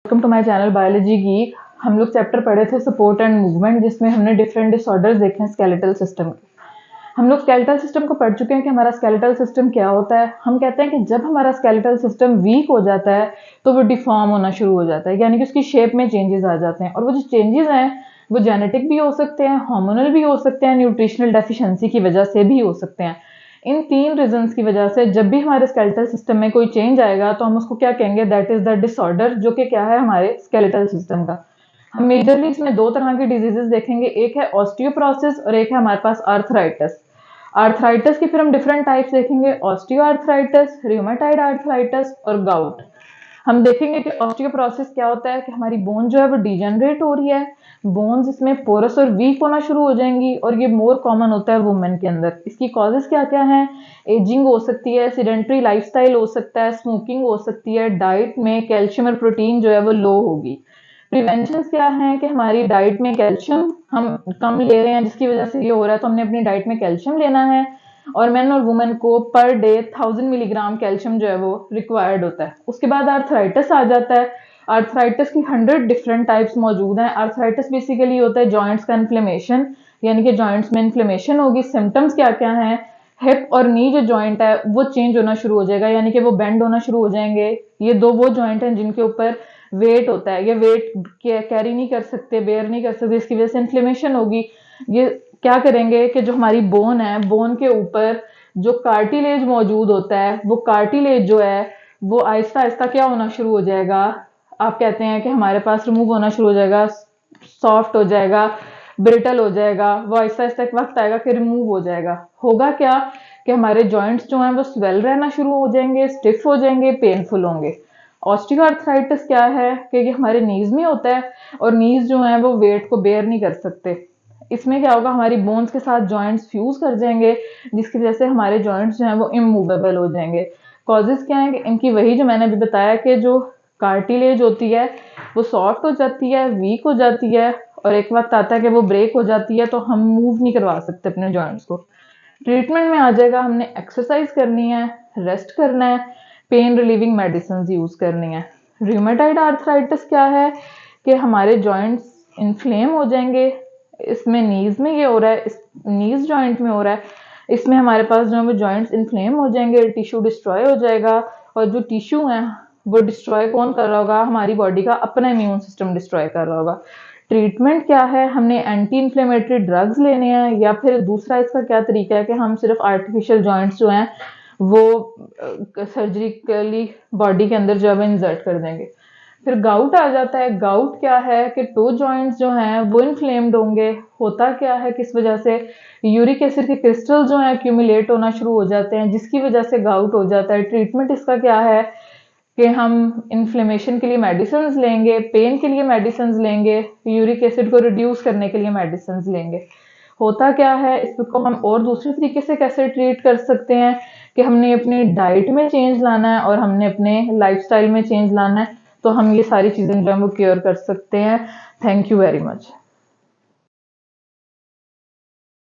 Welcome to my channel biology geek. हम लोग chapter पढ़े थे सपोर्ट एंड मूवमेंट, जिसमें हमने डिफरेंट डिसऑर्डर्स देखे हैं स्केलेटल सिस्टम के। हम लोग स्केलेटल सिस्टम को पढ़ चुके हैं कि हमारा स्केलेटल सिस्टम क्या होता है। हम कहते हैं कि जब हमारा स्केलेटल सिस्टम वीक हो जाता है तो वो डिफॉर्म होना शुरू हो जाता है, यानी कि उसकी शेप में चेंजेस आ जाते हैं। और वो जो चेंजेस हैं वो जेनेटिक भी हो सकते हैं, हार्मोनल भी हो सकते हैं, न्यूट्रिशनल डेफिशिएंसी की वजह से भी हो सकते हैं। इन 3 रीजंस की वजह से जब भी हमारे स्केलेटल सिस्टम में कोई चेंज आएगा तो हम उसको क्या कहेंगे, दैट इज द डिसऑर्डर, जो कि क्या है हमारे स्केलेटल सिस्टम का। हम मेजरली इसमें 2 तरह की डिजीजेस देखेंगे, एक है ऑस्टियोप्रोसिस और एक है हमारे पास आर्थराइटिस। आर्थराइटिस की फिर हम डिफरेंट टाइप्स देखेंगे, ऑस्टियो आर्थराइटिस, रियोमेटॉइड आर्थराइटिस और गाउट। हम देखेंगे कि ऑस्टियोप्रोसिस क्या होता है कि हमारी बोन जो है वो डिजेनरेट हो रही है, बोन्स इसमें पोरस और वीक होना शुरू हो जाएंगी, और ये मोर कॉमन होता है वुमेन के अंदर। इसकी कॉजेज क्या क्या हैं? एजिंग हो सकती है, सीडेंटरी लाइफस्टाइल हो सकता है, स्मोकिंग हो सकती है, डाइट में कैल्शियम और प्रोटीन जो है वो लो होगी। प्रिवेंशन क्या है कि हमारी डाइट में कैल्शियम हम कम ले रहे हैं, जिसकी वजह से ये हो रहा है, तो हमने अपनी डाइट में कैल्शियम लेना है। और मैन और वुमेन को पर डे 1000 मिलीग्राम कैल्शियम जो है वो रिक्वायर्ड होता है। उसके बाद आर्थराइटिस आ जाता है। आर्थराइटिस की 100 डिफरेंट टाइप्स मौजूद हैं। आर्थराइटिस बेसिकली होता है जॉइंट्स का इन्फ्लेमेशन, यानी कि जॉइंट्स में इन्फ्लेमेशन होगी। सिम्टम्स क्या क्या हैं? हिप और नी जो जॉइंट है वो चेंज होना शुरू हो जाएगा, यानी कि वो बेंड होना शुरू हो जाएंगे। ये वो जॉइंट हैं जिनके ऊपर वेट होता है, ये वेट कैरी नहीं कर सकते, बेयर नहीं कर सकते, इसकी वजह से इन्फ्लेमेशन होगी। ये क्या करेंगे कि जो हमारी बोन है, बोन के ऊपर जो कार्टिलेज मौजूद होता है, वो कार्टिलेज जो है वो आहिस्ता आहिस्ता क्या होना शुरू हो जाएगा, आप कहते हैं कि हमारे पास रिमूव होना शुरू हो जाएगा, सॉफ्ट हो जाएगा, ब्रिटल हो जाएगा। वो आहिस्ता आहिस्ता एक वक्त आएगा कि रिमूव हो जाएगा। होगा क्या कि हमारे जॉइंट्स जो हैं वो स्वेल रहना शुरू हो जाएंगे, स्टिफ हो जाएंगे, पेनफुल होंगे। ऑस्टियोआर्थराइटिस क्या है कि ये हमारे नीज में होता है, और नीज जो है वो वेट को बेयर नहीं कर सकते। इसमें क्या होगा, हमारी बोन्स के साथ जॉइंट्स फ्यूज कर जाएंगे, जिसकी वजह से हमारे जॉइंट्स जो हैं वो इमूवेबल हो जाएंगे। कॉजेज क्या है कि इनकी वही जो मैंने अभी बताया कि जो कार्टिलेज होती है वो सॉफ्ट हो जाती है, वीक हो जाती है, और एक वक्त आता है कि वो ब्रेक हो जाती है, तो हम मूव नहीं करवा सकते अपने जॉइंट्स को। ट्रीटमेंट में आ जाएगा, हमने एक्सरसाइज करनी है, रेस्ट करना है, पेन रिलीविंग मेडिसिन यूज करनी है। रियोमेटॉइड आर्थराइटिस क्या है कि हमारे जॉइंट्स इन्फ्लेम हो जाएंगे। इसमें नीज में ये हो रहा है, इस नीज जॉइंट में हो रहा है। इसमें हमारे पास जो है वो जॉइंट्स इन्फ्लेम हो जाएंगे, टिश्यू डिस्ट्रॉय हो जाएगा। और जो टिश्यू है वो डिस्ट्रॉय कौन कर रहा होगा? हमारी बॉडी का अपना इम्यून सिस्टम डिस्ट्रॉय कर रहा होगा। ट्रीटमेंट क्या है? हमने एंटी इन्फ्लेमेटरी ड्रग्स लेने हैं, या फिर दूसरा इसका क्या तरीका है कि हम सिर्फ आर्टिफिशियल जॉइंट्स जो हैं वो सर्जिकली बॉडी के अंदर जो है इंसर्ट कर देंगे। फिर गाउट आ जाता है। गाउट क्या है कि टो जॉइंट्स जो हैं वो इन्फ्लेम्ड होंगे। होता क्या है, किस वजह से? यूरिक एसिड के क्रिस्टल जो हैं एक्यूमुलेट होना शुरू हो जाते हैं, जिसकी वजह से गाउट हो जाता है। ट्रीटमेंट इसका क्या है कि हम इन्फ्लेमेशन के लिए मेडिसिन लेंगे, पेन के लिए मेडिसिन लेंगे, यूरिक एसिड को रिड्यूस करने के लिए मेडिसिन लेंगे। होता क्या है, इसको हम और दूसरे तरीके से कैसे ट्रीट कर सकते हैं कि हमने अपनी डाइट में चेंज लाना है और हमने अपने लाइफस्टाइल में चेंज लाना है, तो हम ये सारी चीजें जो है वो क्योर कर सकते हैं। Thank you very much.